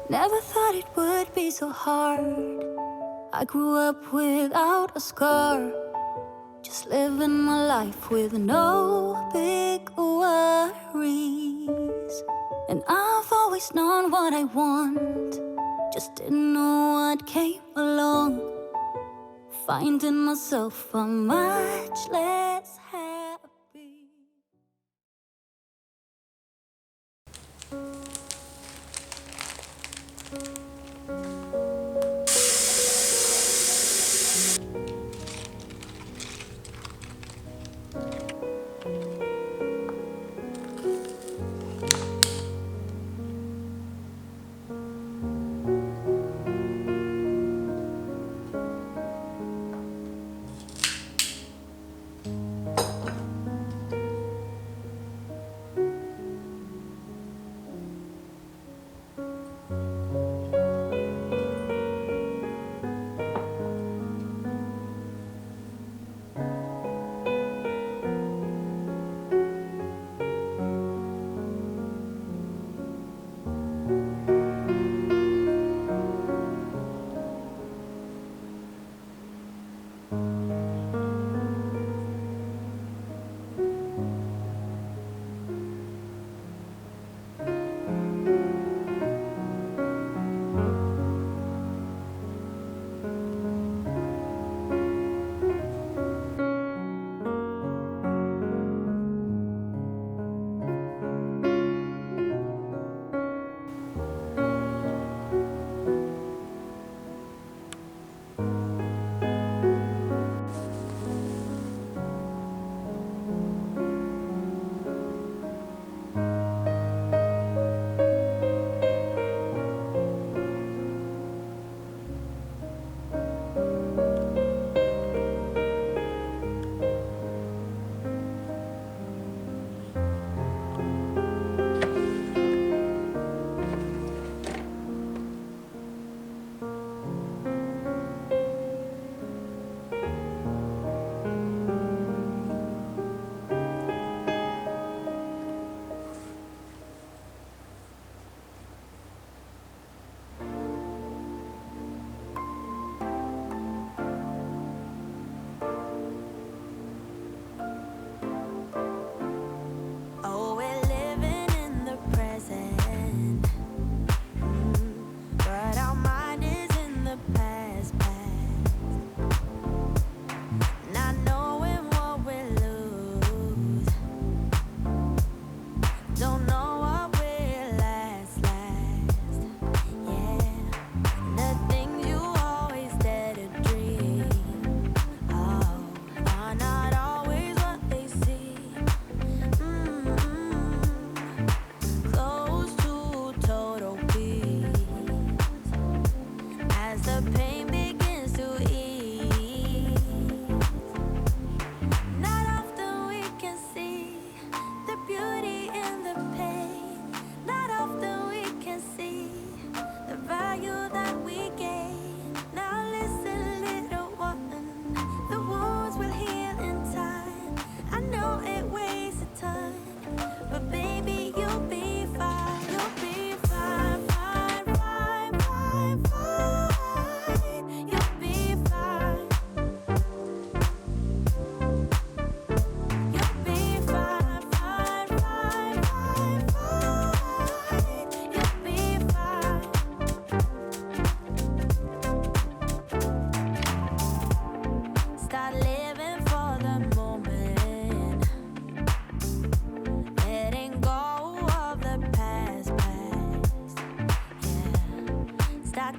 Never thought it would be so hard. I grew up without a scar, just living my life with no big worries. And I've always known what I want, just didn't know what came along. Finding myself a much less happy.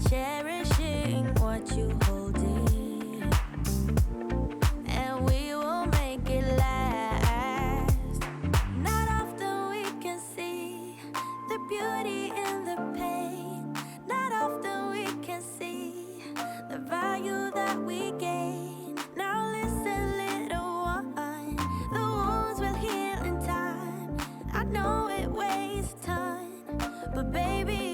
Cherishing what you hold dear, and we will make it last. Not often we can see the beauty in the pain. Not often we can see the value that we gain. Now listen, little one, the wounds will heal in time. I know it wastes time, but baby,